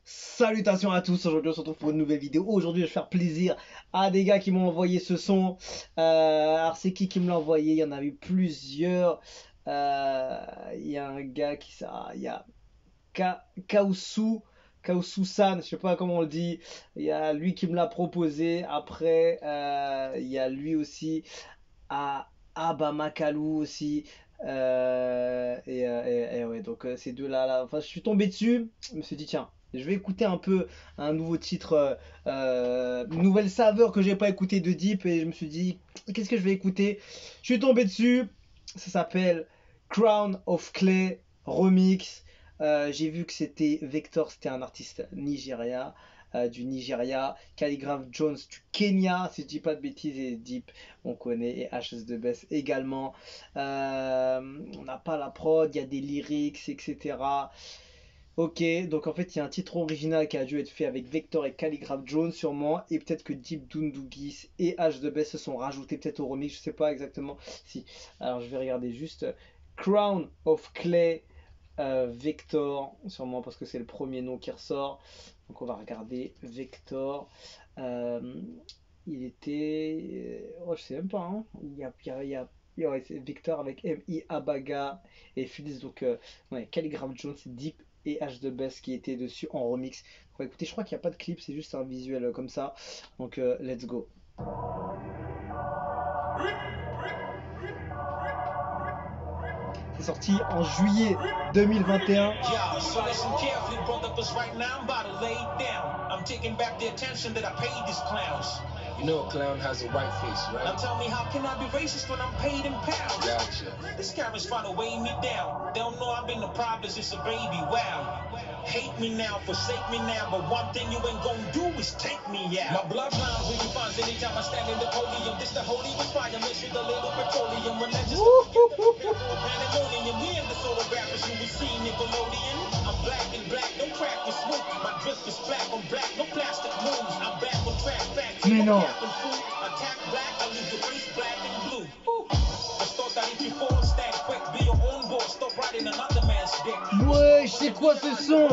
Salutations à tous, aujourd'hui on se retrouve pour une nouvelle vidéo. Aujourd'hui je vais faire plaisir à des gars qui m'ont envoyé ce son. Alors c'est qui me l'a envoyé? Il y en a eu plusieurs. Il y a un gars qui... il y a Kaosu-san, je sais pas comment on le dit. Il y a lui qui me l'a proposé. Après il y a lui aussi. Abamakalu aussi. Et ouais, donc ces deux-là, enfin, je suis tombé dessus. Je me suis dit, tiens, je vais écouter un peu un nouveau titre, une nouvelle saveur que j'ai pas écouté de Deep. Et je me suis dit, qu'est-ce que je vais écouter? Je suis tombé dessus. Ça s'appelle Crown of Clay Remix. J'ai vu que c'était Vector, c'était un artiste du Nigeria, Calligraph Jones du Kenya, si je dis pas de bêtises, et Deep, on connaît, et HS2Best également. On n'a pas la prod, il y a des lyrics, etc. Ok, donc en fait, il y a un titre original qui a dû être fait avec Vector et Calligraph Jones, sûrement, et peut-être que Deep Dundugis et HS2Best se sont rajoutés peut-être au remix, je sais pas exactement. Si, alors je vais regarder juste Crown of Clay. Vector, sûrement parce que c'est le premier nom qui ressort. Donc on va regarder Vector. Il était... Oh, je sais même pas. Hein. Ouais, c'est Vector avec M.I. Abaga et Fils. Donc, ouais, Calligraph Jones, Deep et HS2Best qui étaient dessus en remix. Donc, écoutez, je crois qu'il n'y a pas de clip, c'est juste un visuel comme ça. Donc, let's go. C'est sorti en juillet 2021. You know a clown has a white face, right? Now tell me, how can I be racist when I'm paid in pounds? Gotcha. This Karen's trying to weigh me down. They don't know I've been the problem since a baby, wow. Hate me now, forsake me now, but one thing you ain't gonna do is take me out. My bloodline really finds anytime I stand in the podium. This the holy fire, mixed with a little petroleum. Religious, pandemonium. We ain't the sort of rappers you will see Nickelodeon. I'm black and black, don't crack with swoop. My drip is black on black, no plastic moves. I'm back on track, facts. Mais non. Attack black, I leave your face black and blue. The thought that if you fall, stand quick, be your own boss, stop riding another man's dick. Ouais, c'est quoi ce son?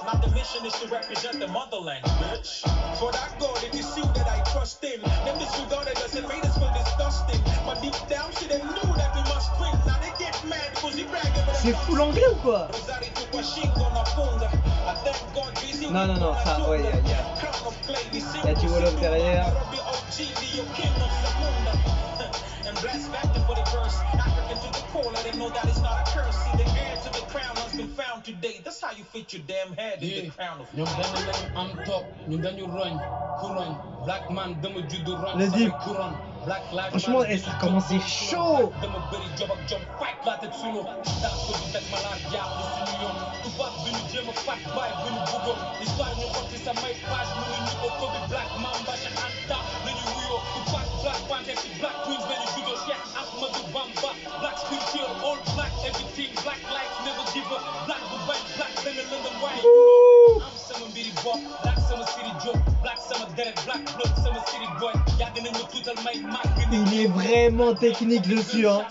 Now the mission is to represent the motherland, bitch. For that God, it is you that I trust in. Them disregarded us and made us feel disgusting. But deep down, she they knew that we must win. Now they get mad because he bragging. C'est fou l'anglais ou quoi? Non, non, non, ça, ouais, il y a du Wolof derrière. Le Deep. Franchement, ça a commencé chaud. Il est vraiment technique dessus, hein.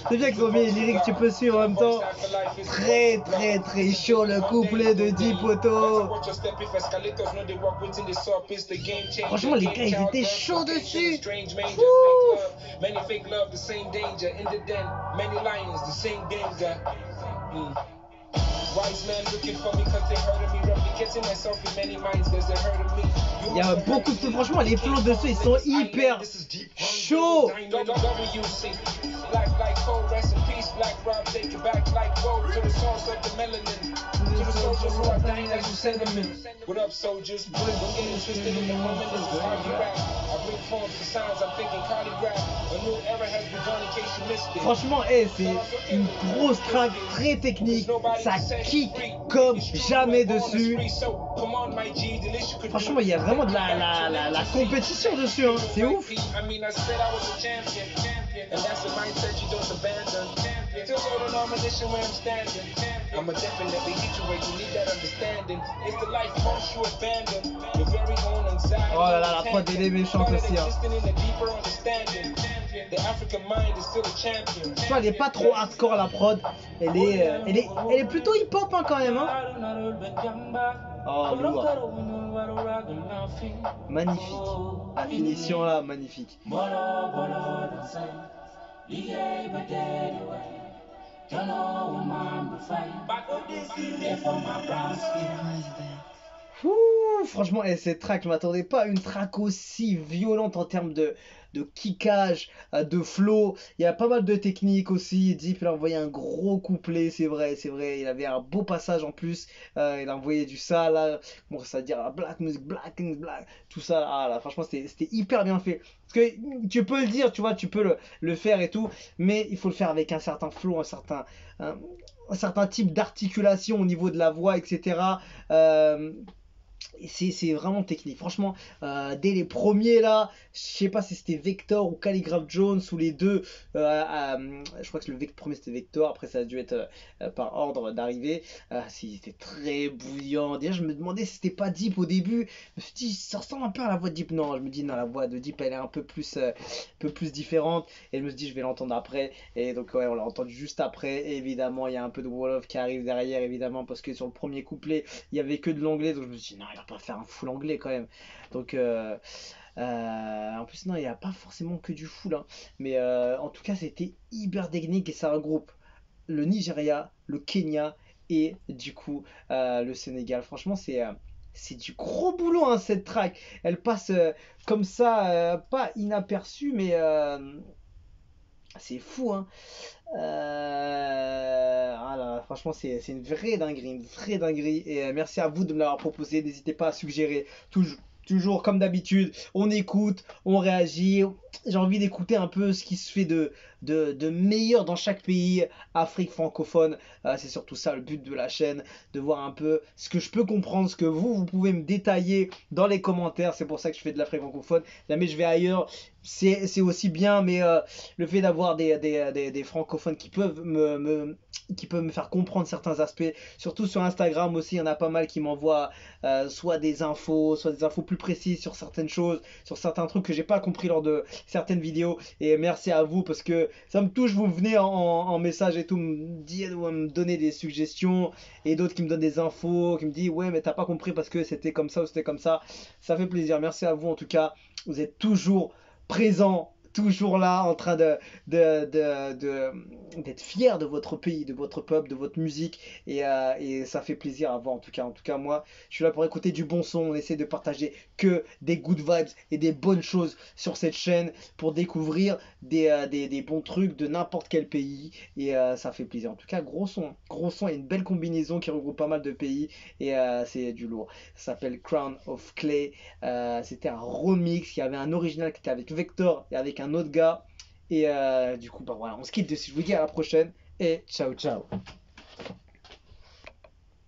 C'est bien qu'ils ont mis les lyrics, tu peux suivre en même temps. Très très très chaud le couplet de Deep Auto. Franchement les gars ils étaient chauds dessus. Il y a beaucoup de... Franchement les flows dessus ils sont hyper chauds. Franchement, c'est une grosse track très technique. Ça kick comme jamais dessus. Franchement, il y a vraiment de la compétition dessus. Hein. C'est ouf. Oh là là, la prod elle est méchante aussi hein. Tu vois, elle est pas trop hardcore la prod, elle est plutôt hip hop hein, quand même hein. Oh lourd. Magnifique. La finition là, magnifique. Ouh, franchement, cette track, je m'attendais pas à une track aussi violente en termes de kickage, de flow. Il y a pas mal de techniques aussi. Deep, il a envoyé un gros couplet, c'est vrai, c'est vrai. Il avait un beau passage en plus. Il a envoyé du ça, là. Comment ça veut dire? Black music, black, black. Tout ça, ah là, franchement, c'était hyper bien fait. Parce que tu peux le dire, tu vois, tu peux le faire et tout. Mais il faut le faire avec un certain flow, un certain type d'articulation au niveau de la voix, etc. C'est vraiment technique. Franchement, dès les premiers là, je sais pas si c'était Vector ou Calligraph Jones ou les deux. Je crois que le premier c'était Vector, après ça a dû être par ordre d'arrivée. C'était très bouillant. Déjà, je me demandais si c'était pas Deep au début. Je me suis dit, ça ressemble un peu à la voix de Deep. Non, je me dis, non, la voix de Deep elle est un peu plus différente. Et je me suis dit, je vais l'entendre après. Et donc, ouais, on l'a entendu juste après. Et évidemment, il y a un peu de Wolof qui arrive derrière, évidemment, parce que sur le premier couplet, il y avait que de l'anglais. Donc, je me suis dit, non, il va pas faire un full anglais quand même. Donc, en plus, non, il n'y a pas forcément que du full. Hein. Mais en tout cas, c'était hyper technique et ça regroupe le Nigeria, le Kenya et du coup le Sénégal. Franchement, c'est du gros boulot hein, cette track. Elle passe comme ça, pas inaperçue, mais c'est fou. Hein. Ah là, franchement, c'est une vraie dinguerie, une vraie dinguerie. Et merci à vous de me l'avoir proposé. N'hésitez pas à suggérer. Toujours comme d'habitude, on écoute, on réagit. J'ai envie d'écouter un peu ce qui se fait de meilleur dans chaque pays, Afrique francophone. C'est surtout ça le but de la chaîne, de voir un peu ce que je peux comprendre, ce que vous pouvez me détailler dans les commentaires. C'est pour ça que je fais de l'Afrique francophone. Jamais je vais ailleurs, c'est aussi bien, mais le fait d'avoir des francophones qui peuvent qui peuvent me faire comprendre certains aspects, surtout sur Instagram aussi, il y en a pas mal qui m'envoient soit des infos plus précises sur certaines choses, sur certains trucs que j'ai pas compris lors de certaines vidéos. Et merci à vous parce que ça me touche, vous venez en message et tout me dire, me donner des suggestions, et d'autres qui me donnent des infos, qui me disent ouais mais t'as pas compris parce que c'était comme ça ou c'était comme ça. Ça fait plaisir, merci à vous en tout cas, vous êtes toujours présent, toujours là en train d'être fier de votre pays, de votre peuple, de votre musique, et ça fait plaisir à voir en tout cas. En tout cas, moi, je suis là pour écouter du bon son. On essaie de partager que des good vibes et des bonnes choses sur cette chaîne pour découvrir des bons trucs de n'importe quel pays, et ça fait plaisir. En tout cas, gros son et une belle combinaison qui regroupe pas mal de pays, et c'est du lourd. Ça s'appelle Crown of Clay. C'était un remix. Il y avait un original qui était avec Vector et avec un autre gars. Et du coup, bah voilà, on se quitte dessus. Je vous dis à la prochaine et ciao ciao.